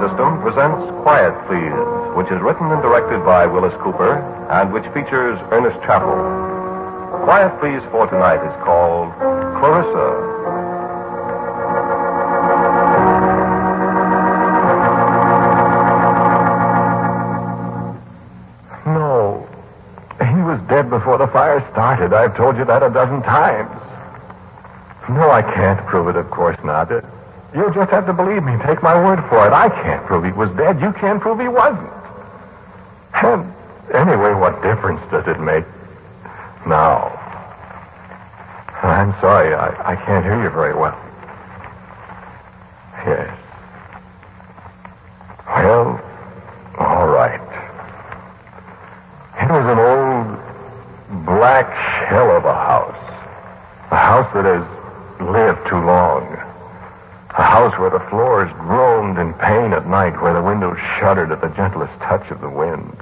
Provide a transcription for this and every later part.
System presents Quiet Please, which is written and directed by Willis Cooper and which features Ernest Chappell. Quiet Please for tonight is called Clarissa. No. He was dead before the fire started. I've told you that a dozen times. No, I can't prove it, of course not. You'll just have to believe me. Take my word for it. I can't prove he was dead. You can't prove he wasn't. And anyway, what difference does it make? Now, I'm sorry. I can't hear you very well. Yes. Well, all right. It was an old black shell of a house. A house that has lived too long. A house where the floors groaned in pain at night, where the windows shuddered at the gentlest touch of the wind,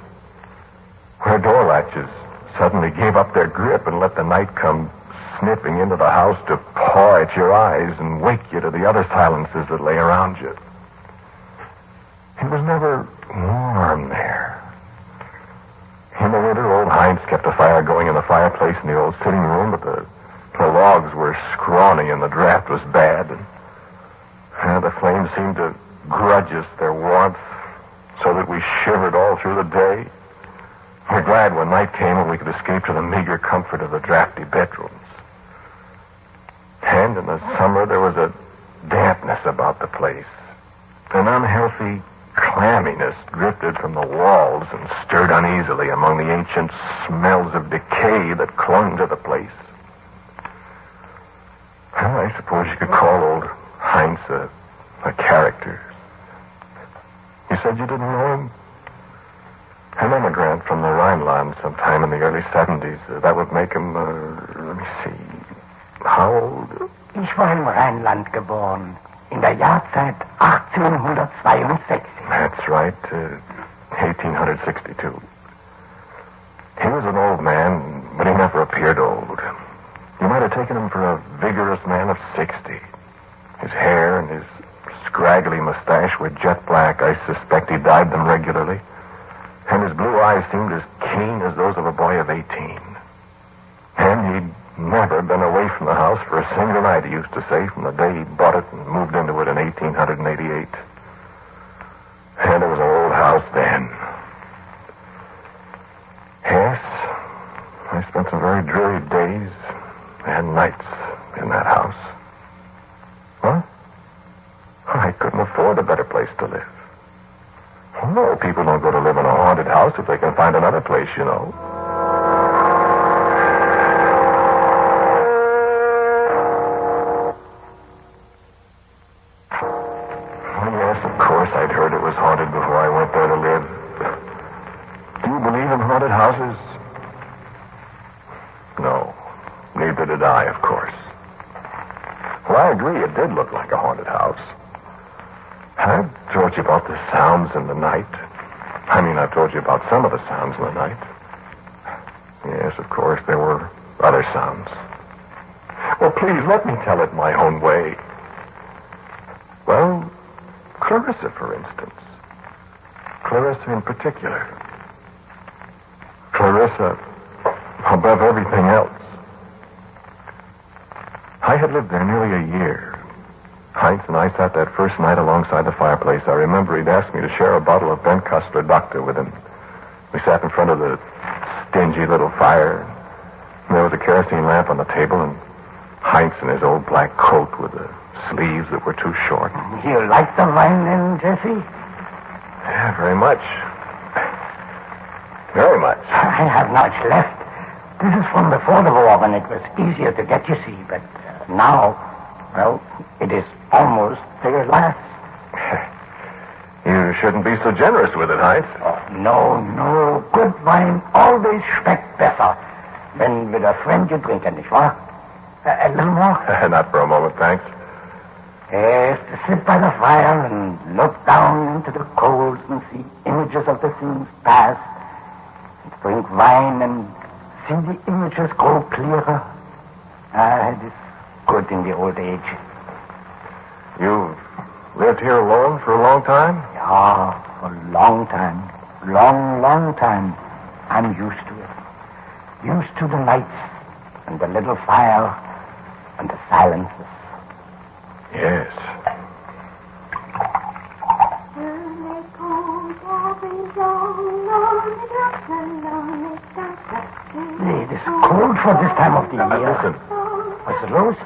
where door latches suddenly gave up their grip and let the night come sniffing into the house to paw at your eyes and wake you to the other silences that lay around you. It was never warm there. In the winter, old Heinz kept a fire going in the fireplace in the old sitting room, but the logs were scrawny and the draft was bad, and the flames seemed to grudge us their warmth so that we shivered all through the day. We're glad when night came and we could escape to the meager comfort of the drafty bedrooms. And in the summer, there was a dampness about the place. An unhealthy clamminess drifted from the walls and stirred uneasily among the ancient smells of decay that clung to the place. Well, I suppose you could call old Heinz a character. You said you didn't know him? An immigrant from the Rhineland sometime in the early 70s. That would make him, let me see, how old? Ich war im Rheinland geboren, in der Jahrzeit 1862. That's right, 1862. He was an old man, but he never appeared old. You might have taken him for a vigorous man of 60. His hair and his scraggly mustache were jet black. I suspect he dyed them regularly. And his blue eyes seemed as keen as those of a boy of 18. And he'd never been away from the house for a single night, he used to say, from the day he bought it and moved into it in 1888. And it was an old house then. Yes, I spent some very dreary days and nights in that house. What? I couldn't afford a better place to live. No, people don't go to live in a haunted house if they can find another place, you know. Oh, yes, of course, I'd heard it was haunted before I went there to live. Do you believe in haunted houses? No. Neither did I, of course. Well, I agree, it did look like a haunted house. I've told you about the sounds in the night. I've told you about some of the sounds in the night. Yes, of course, there were other sounds. Well, please, let me tell it my own way. Well, Clarissa, for instance. Clarissa in particular. Clarissa above everything else. I had lived there nearly a year. Heinz and I sat that first night alongside the fireplace. I remember he'd asked me to share a bottle of Ben Custer Doctor with him. We sat in front of the stingy little fire. And there was a kerosene lamp on the table, and Heinz in his old black coat with the sleeves that were too short. You like the wine then, Jesse? Yeah, very much. Very much. I have not much left. This is from before the war when it was easier to get, you see, but now, well, it is almost their last. You shouldn't be so generous with it, Heinz. Oh, no. Good wine always schmeckt besser, wenn with a friend you drink it, nicht wahr? A little more? Not for a moment, thanks. Yes, to sit by the fire and look down into the coals and see images of the scenes past, and drink wine and see the images grow clearer. It is good in the old age. You've Lived here alone for a long time? Yeah, for a long time. Long time. I'm used to it. Used to the nights and the little fire and the silences. Yes. It is cold for this time of the year. Listen. What's the loose?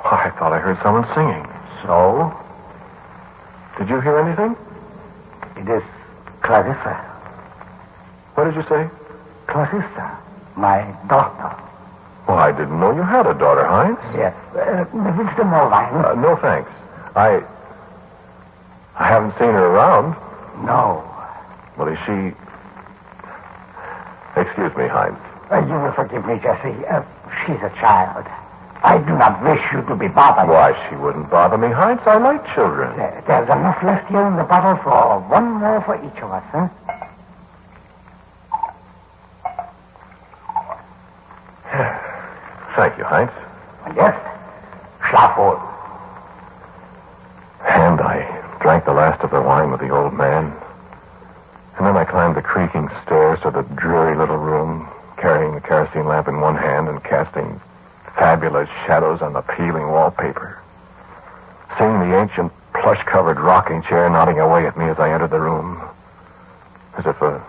I thought I heard someone singing. So? Did you hear anything? It is Clarissa. What did you say? Clarissa, my daughter. Well, I didn't know you had a daughter, Heinz. Yes. Is there more wine? No, thanks. I haven't seen her around. No. Well, is she... Excuse me, Heinz. You will forgive me, Jesse. She's a child. I do not wish you to be bothered. Why, she wouldn't bother me, Heinz. I like children. There's enough left here in the bottle for one more for each of us, huh? Thank you, Heinz. Yes. Schlaf wohl. And I drank the last of the wine with the old man. And then I climbed the creaking stairs to the dreary little room, carrying the kerosene lamp in one hand and casting fabulous shadows on the peeling wallpaper. Seeing the ancient plush-covered rocking chair nodding away at me as I entered the room, as if a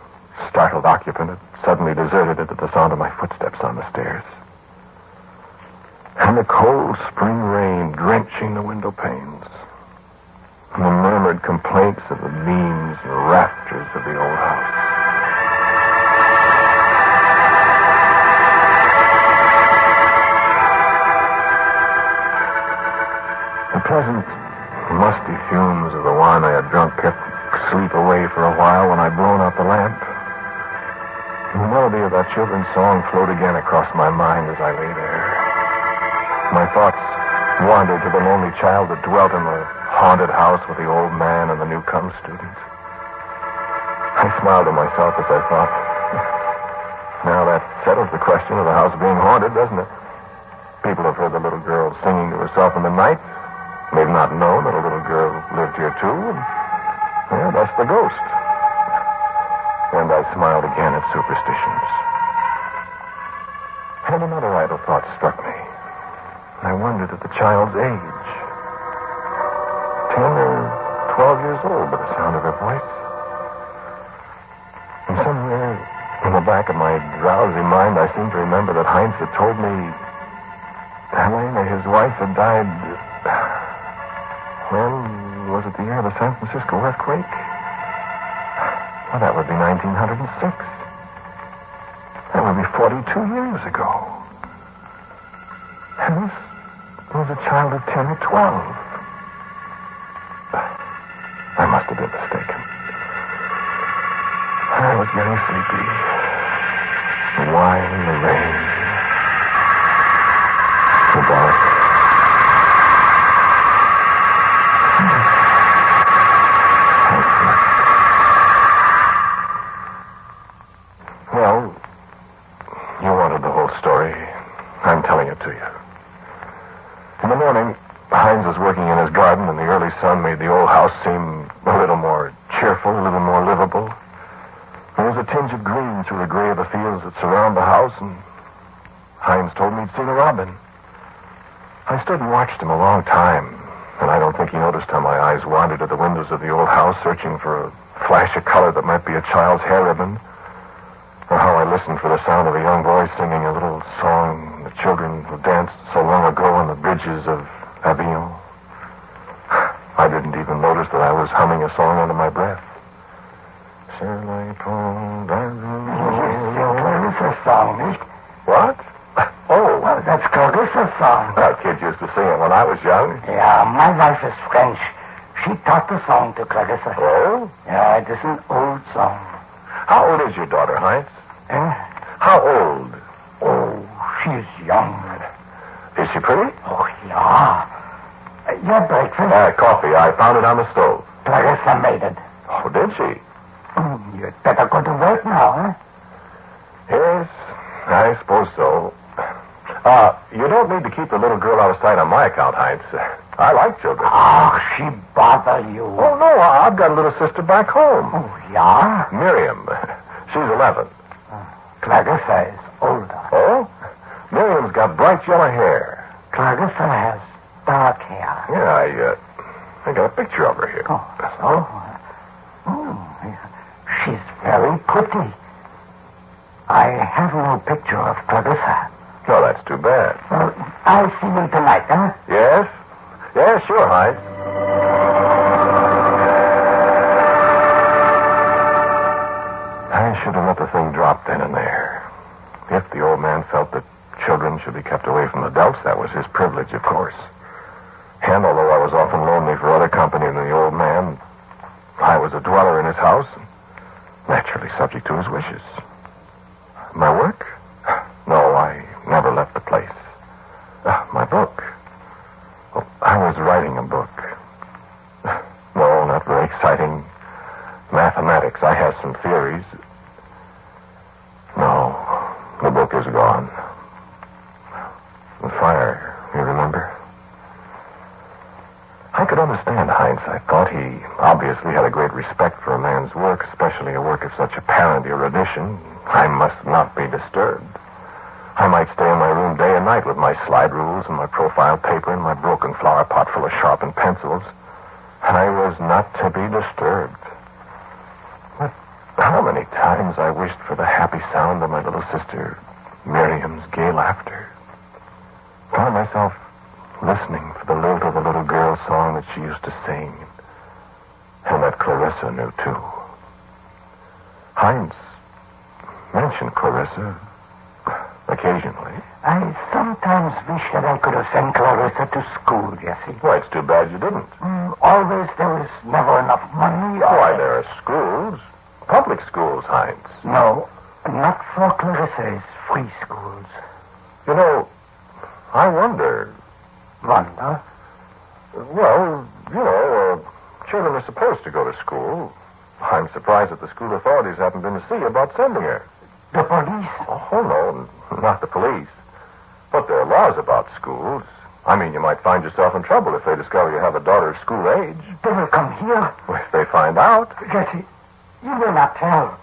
startled occupant had suddenly deserted it at the sound of my footsteps on the stairs. And the cold spring rain drenching the window panes. And the murmured complaints of the beams and rafters of the old house. The pleasant, musty fumes of the wine I had drunk kept sleep away for a while when I'd blown out the lamp. The melody of that children's song flowed again across my mind as I lay there. My thoughts wandered to the lonely child that dwelt in the haunted house with the old man and the new-come student. I smiled to myself as I thought, now that settles the question of the house being haunted, doesn't it? People have heard the little girl singing to herself in the night. They've not known that a little girl lived here, too. And, yeah, that's the ghost. And I smiled again at superstitions. And another idle thought struck me. I wondered at the child's age. 10 or 12 years old by the sound of her voice. And somewhere in the back of my drowsy mind, I seem to remember that Heinz had told me Helena, his wife, had died... Well, was it the year of the San Francisco earthquake? Well, that would be 1906. That would be 42 years ago. And this was a child of 10 or 12. I must have been mistaken. I was getting sleepy. The wine, the rain, the dark. Well, you wanted the whole story. I'm telling it to you. In the morning, Heinz was working in his garden, and the early sun made the old house seem a little more cheerful, a little more livable. There was a tinge of green through the gray of the fields that surround the house, and Heinz told me he'd seen a robin. I stood and watched him a long time, and I don't think he noticed how my eyes wandered to the windows of the old house, searching for a flash of color that might be a child's hair ribbon, or how I listened for the sound of a young voice singing a little song the children who danced so long ago on the bridges of Avignon. I didn't even notice that I was humming a song under my breath. Clarissa's song, eh? What? Oh. Well, that's Clarissa's song. That kid used to sing it when I was young. Yeah, my wife is French. She taught the song to Clarissa. Oh? Yeah, it is an old song. How old is your daughter, Heinz? Eh? How old? Oh, she's young. Is she pretty? Oh, yeah. Your breakfast? Coffee. I found it on the stove. Clarissa made it. Oh, did she? You'd better go to work now, huh? Yes, I suppose so. You don't need to keep the little girl out of sight on my account, Heinz. I like children. Oh, she bother you. Oh, no, I've got a little sister back home. Oh, yeah? Miriam. She's 11. Clarissa is older. Oh? Miriam's got bright yellow hair. Clarissa has dark hair. Yeah, I got a picture of her here. Oh, so? Oh, she's very pretty. I have no picture of Clarissa. No, that's too bad. Well, I'll see you tonight, huh? Yes? Yes, sure, Heinz. I should have let the thing drop then and there. If the old man felt that children should be kept away from adults, that was his privilege, of course. And although I was often lonely for other company than the old man, I was a dweller in his house, naturally subject to his wishes. My work? No, I never left the place. My book? Oh, I was writing a book. No, not very exciting. Mathematics. I have some theories. No, the book is gone. The fire, you remember? I could understand Heinz. I thought he obviously had a great respect for a man's work, especially a work of such apparent erudition. I must not be disturbed. I might stay in my room day and night with my slide rules and my profile paper and my broken flower pot full of sharpened pencils. I was not to be disturbed. But how many times I wished for the happy sound of my little sister Miriam's gay laughter. Found myself listening for the lilt of the little girl song that she used to sing, and that Clarissa knew too. Heinz mentioned Clarissa occasionally. I sometimes wish that I could have sent Clarissa to school, Jesse. Well, it's too bad you didn't. Always there was never enough money. Why, there are schools. Public schools, Heinz. No, not for Clarissa's free schools. You know, I wonder. Wonder? Well, children are supposed to go to school. I'm surprised that the school authorities haven't been to see about sending her. The police? Oh, no, not the police. But there are laws about schools. I mean, you might find yourself in trouble if they discover you have a daughter of school age. They will come here. Well, if they find out. Jesse, you will not tell.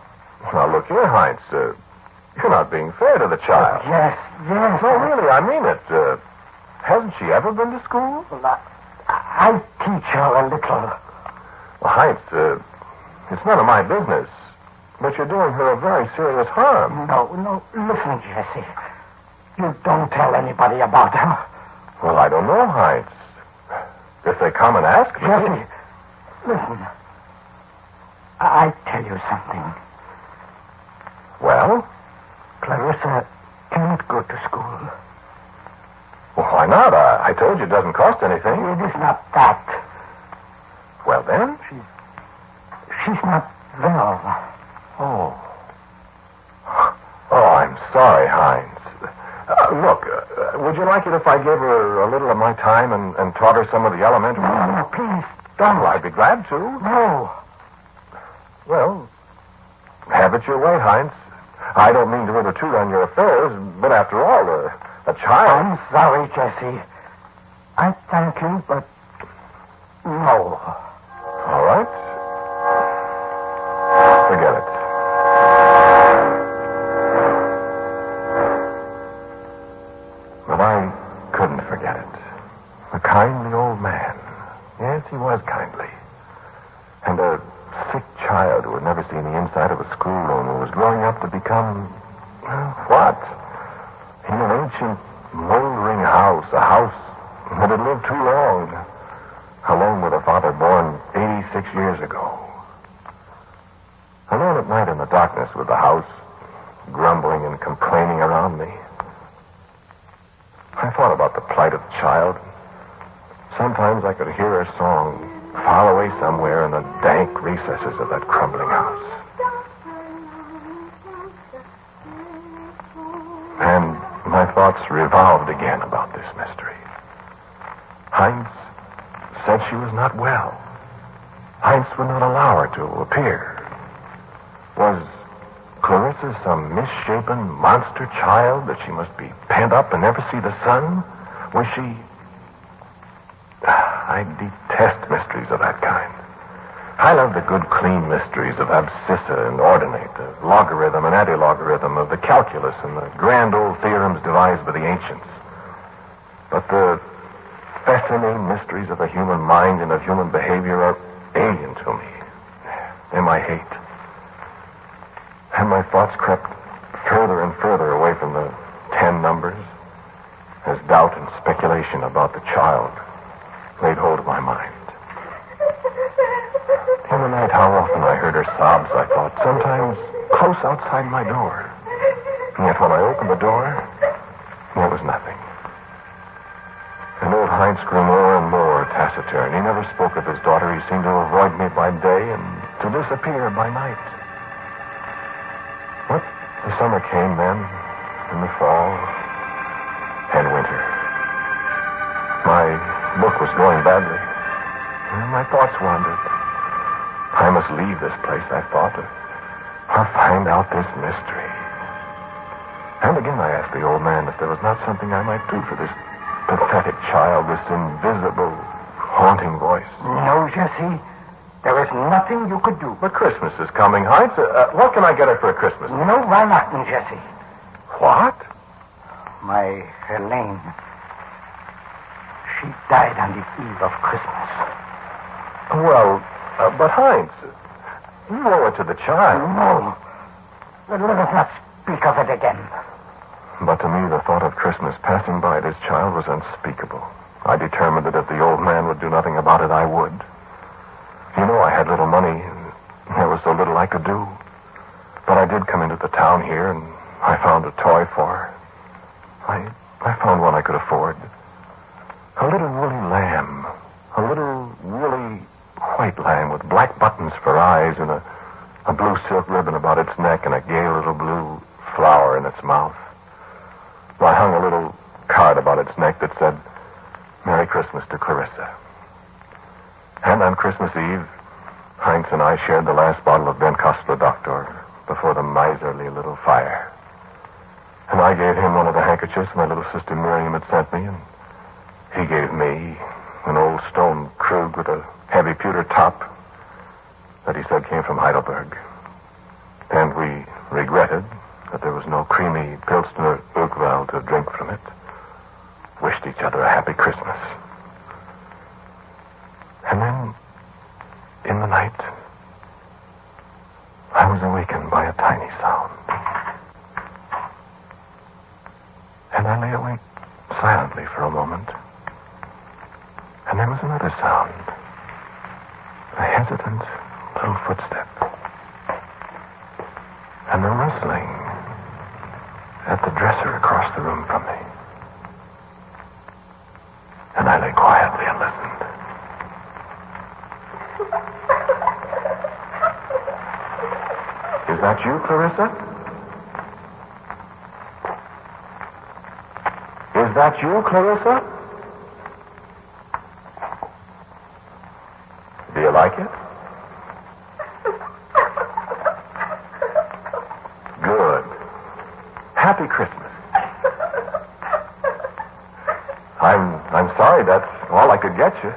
Now, look here, Heinz. You're not being fair to the child. Yes. No, really, I mean it. Hasn't she ever been to school? Well, I teach her a little. Well, Heinz, it's none of my business. But you're doing her a very serious harm. No. Listen, Jesse. You don't tell anybody about her. Well, I don't know, Heinz. If they come and ask me... Jesse, listen. I tell you something. Well? Clarissa can't go to school. Well, why not? I told you it doesn't cost anything. It is not that. Well, then? She's not well. Oh, I'm sorry, Heinz. Look, would you like it if I gave her a little of my time and taught her some of the elementary... No, please, don't. Well, I'd be glad to. No. Well, have it your way, Heinz. I don't mean to intrude on your affairs, but after all, a child... I'm sorry, Jesse. I thank you, but no. All right. Forget it. But I couldn't forget it. A kindly old man. Yes, he was kindly. And a sick child who had never seen the inside of a schoolroom, who was growing up to become... what? In an ancient, moldering house, a house that had lived too long, alone with a father born 86 years ago. Alone at night in the darkness with the house grumbling and complaining around me. I thought about the plight of the child. Sometimes I could hear her song far away somewhere in the dank recesses of that crumbling house. And my thoughts revolved again about this mystery. Heinz said she was not well. Heinz would not allow her to appear. Was Clarissa some misshapen monster child that she must be pent up and never see the sun? Was she... I detest mysteries of that kind. I love the good, clean mysteries of abscissa and ordinate, the logarithm and antilogarithm, of the calculus and the grand old theorems devised by the ancients. But the fascinating mysteries of the human mind and of human behavior are alien to me. Them I hate. And my thoughts crept further and further away from the 10 numbers as doubt and speculation about the child laid hold of my mind. In the night, how often I heard her sobs, I thought, sometimes close outside my door. And yet when I opened the door, there was nothing. And old Heinz grew more and more taciturn. He never spoke of his daughter. He seemed to avoid me by day and to disappear by night. But the summer came then, and the fall, and winter. My book was going badly, and my thoughts wandered. I must leave this place, I thought, or find out this mystery. And again I asked the old man if there was not something I might do for this pathetic child, this invisible, haunting voice. No, Jesse. There is nothing you could do. But Christmas is coming, Heinz. What can I get her for Christmas? No, why not, Jesse? What? My Helene. She died on the eve of Christmas. Well, but Heinz, you owe it to the child. No. Let us not speak of it again. But to me, the thought of Christmas passing by this child was unspeakable. I determined that if the old man would do nothing about it, I would. You know, I had little money. There was so little I could do. But I did come into the town here, and I found a toy for her. I found one I could afford. A little woolly lamb. A little woolly white lamb with black buttons for eyes and a blue silk ribbon about its neck and a gay little blue flower in its mouth. I hung a little card about its neck that said, Merry Christmas to Clarissa. And on Christmas Eve, Heinz and I shared the last bottle of Ben Kostler Doctor before the miserly little fire. And I gave him one of the handkerchiefs my little sister Miriam had sent me, and he gave me an old stone Krug with a heavy pewter top that he said came from Heidelberg. And we regretted that there was no creamy Pilsner Urquell to drink from it. Wished each other a happy Christmas. And then, in the night, I was awakened by a tiny sound. And I lay awake silently for a moment. And there was another sound. A hesitant little footstep. And a rustling at the dresser across the room from me. And I lay quietly and listened. Is that you, Clarissa? Is that you, Clarissa? Do you like it? Good. Happy Christmas. I'm sorry, that's all I could get you.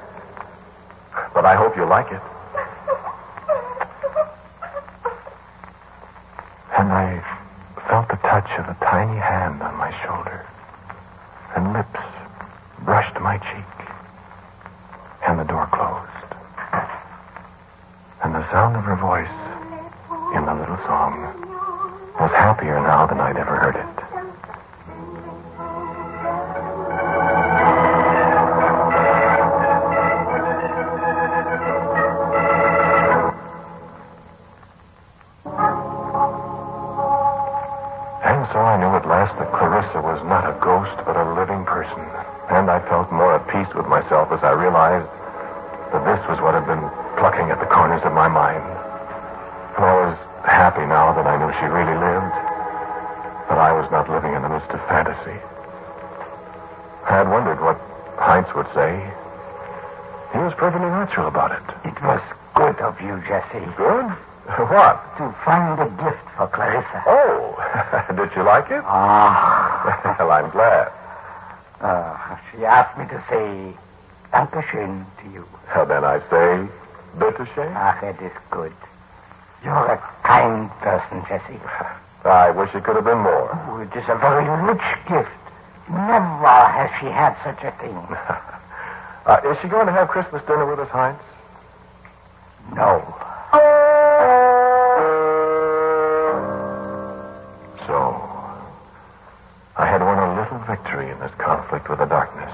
But I hope you like it. And I felt the touch of a tiny hand on my shoulder. And lips brushed my cheek. And the door closed. And the sound of her voice in the little song was happier now than I'd ever heard it. And so I knew at last that Clarissa was not a ghost, but a living person. And I felt more at peace with myself as I realized that this was what had been plucking at the corners of my mind. And I was happy now that I knew she really lived, that I was not living in the midst of fantasy. I had wondered what Heinz would say. He was perfectly natural about it. It was good of you, Jesse. Good? What? To find a gift for Clarissa. Oh, did you like it? Ah. Well, I'm glad. She asked me to say Dankeschön to you. Then I say, bitte schön. Ach, it is good. You're a kind person, Jesse. I wish it could have been more. Oh, it is a very rich gift. Never has she had such a thing. Is she going to have Christmas dinner with us, Heinz? No. So, I had won a little victory in this conflict with the darkness.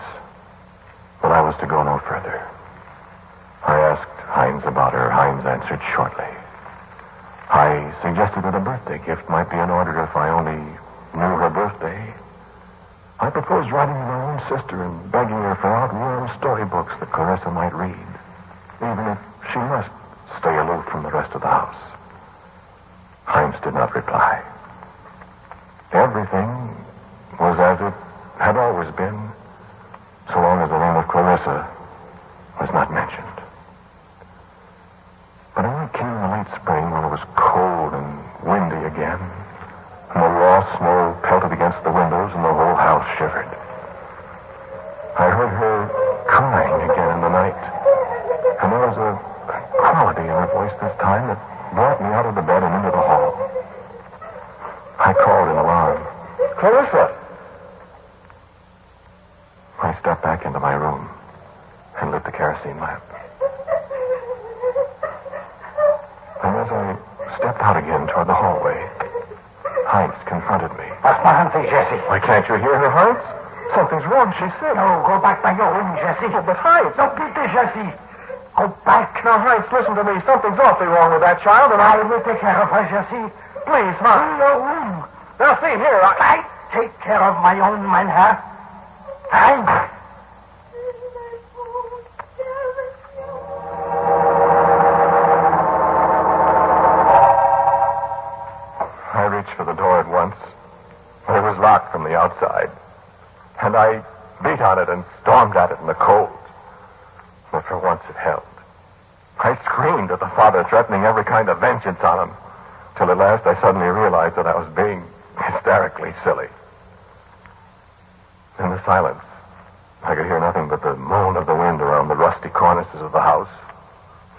But I was to go no further. I asked Heinz about her. Heinz answered shortly. I suggested that a birthday gift might be in order if I only knew her birthday. I proposed writing to my own sister and begging her for outworn storybooks that Clarissa might read, even if she must stay aloof from the rest of the house. Heinz did not reply. Everything was as it had always been, so long as the name of Clarissa was not mentioned. But when it came in the late spring, when it was cold and windy again, and the raw snow pelted against the windows and the whole house shivered, I heard her crying again in the night. And there was a quality in her voice this time that brought me out of the bed and into the hall. I called in alarm. Clarissa! I stepped back into my room and lit the kerosene lamp. And as I stepped out again toward the hallway, Heinz confronted me. What's my hunting, Jesse? Why, can't you hear her, Heinz? Something's wrong. She's sick. No, go back by your room, Jesse. Oh, but Heinz... No, Peter, Jesse. Go back. Now, Heinz, listen to me. Something's awfully wrong with that child, and I will take care of her, Jesse. Please, Heinz. In your room. Now, see here, I take care of my own man, huh? Heinz. I reached for the door at once, but it was locked from the outside. And I beat on it and stormed at it in the cold. But for once it held. I screamed at the father, threatening every kind of vengeance on him, till at last I suddenly realized that I was being hysterically silly. In the silence, I could hear nothing but the moan of the wind around the rusty cornices of the house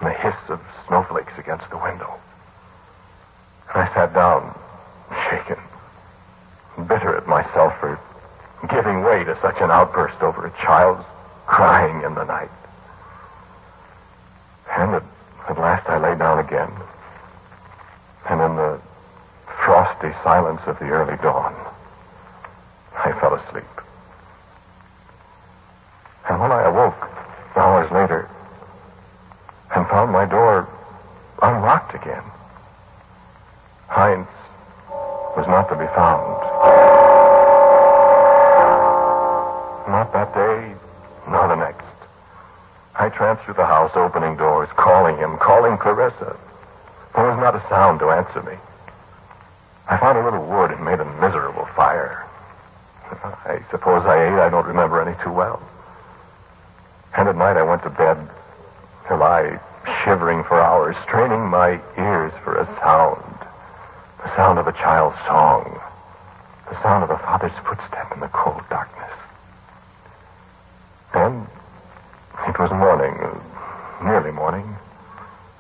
and the hiss of snowflakes against the window. And I sat down, shaken, bitter at myself for giving way to such an outburst over a child's crying in the night. And at last I lay down again. And in the frosty silence of the early dawn, I fell asleep. And when I awoke hours later and found my door unlocked again, Heinz was not to be found. Not that day, nor the next. I tramped through the house, opening doors, calling him, calling Clarissa. There was not a sound to answer me. I found a little wood and made a miserable fire. I suppose I ate. I don't remember any too well. And at night I went to bed, to lie shivering for hours, straining my ears for a sound. The sound of a child's song. The sound of a father's footstep in the cold darkness. Then it was morning, nearly morning.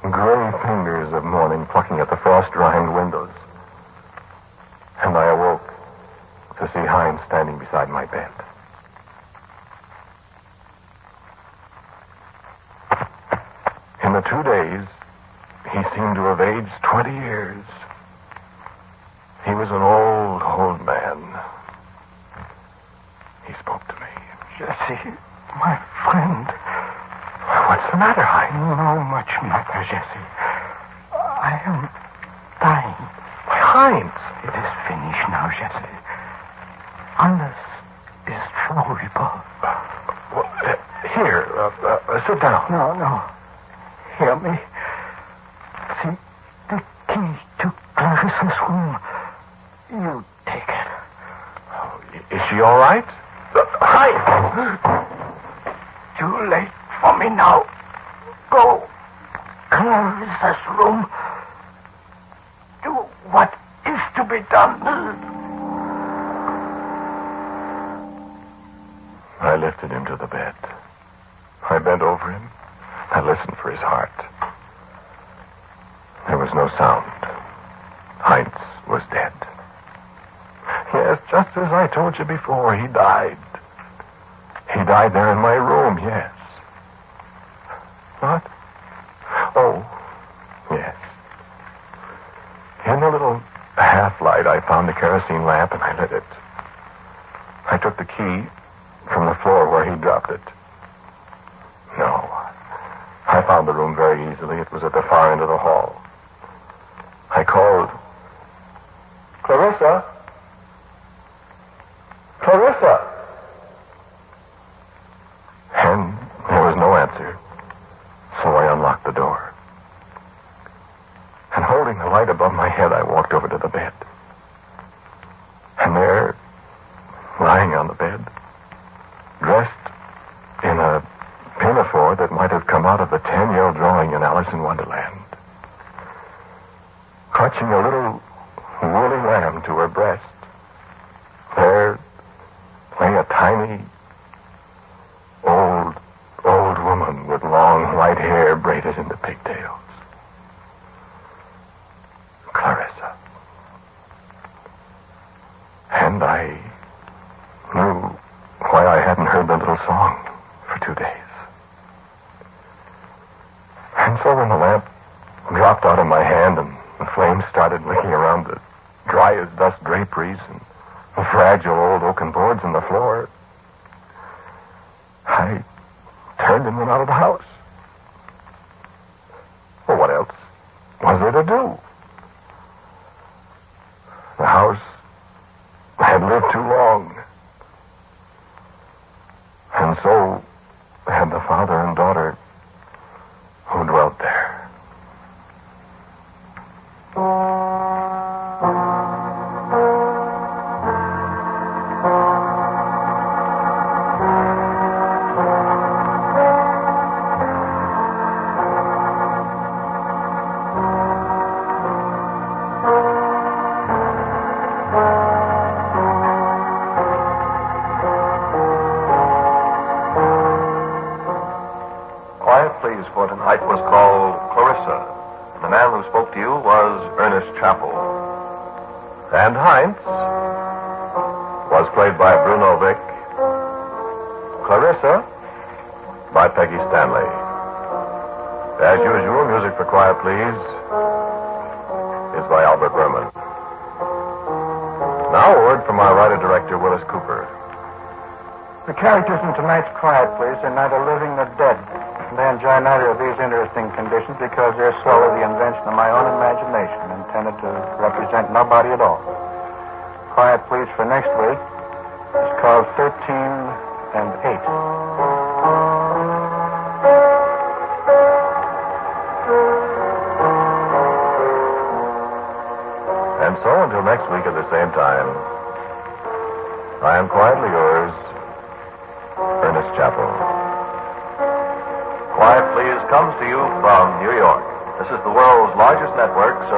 Gray fingers of morning plucking at the frost-rimed windows. And I awoke to see Heinz standing beside my bed. In the 2 days, he seemed to have aged 20 years. He was an old, old man. He spoke to me. Jesse, my friend. What's the matter, Heinz? No much matter, Jesse. I am dying. Why, Heinz! It is finished now, Jesse. Alles is vorüber. Here, sit down. No. Hear me. See, the key to Clarissa's room. You take it. Oh, is she all right? Heinz! Too late for me now. Go. Clarissa's room. Do what is to be done. I lifted him to the bed. I I bent over him. I listened for his heart. There was no sound. Heinz was dead. Yes, just as I told you before, he died. He died there in my room, yes. What? Oh, yes. In the little half-light, I found the kerosene lamp and I lit it. I took the key from the floor where he dropped it. No. I found the room very easily. It was at the far end of the hall. I called, Clarissa? Clarissa? And there was no answer. So I unlocked the door. And holding the light above my head, I walked over to the bed. And there, lying on the bed, dressed in a pinafore that might have come out of the 10-year-old drawing in Alice in Wonderland, clutching a little woolly lamb to her breast, there lay a tiny, old woman with long white hair braided into pigtails. Clarissa. And I knew why I hadn't heard the little song for 2 days. And so when the lamp dropped out of my hand and the flames started licking around the dry as dust draperies and the fragile old oaken boards on the floor, I turned and went out of the house. Well, what else was there to do? The house had lived too long. And so had the father and daughter who dwelt there. Please for tonight was called Clarissa. The man who spoke to you was Ernest Chappell. And Heinz was played by Bruno Vick. Clarissa by Peggy Stanley. As usual, music for Quiet Please is by Albert Berman. Now a word from our writer-director, Willis Cooper. The characters in tonight's Quiet Please are neither living nor dead. They enjoy neither of these interesting conditions because they're solely the invention of my own imagination, intended to represent nobody at all. Quiet Please for next week is called 13 and 8. And so until next week at the same time, I am quietly yours, Ernest Chappell. Quiet Please comes to you from New York. This is the world's largest network serving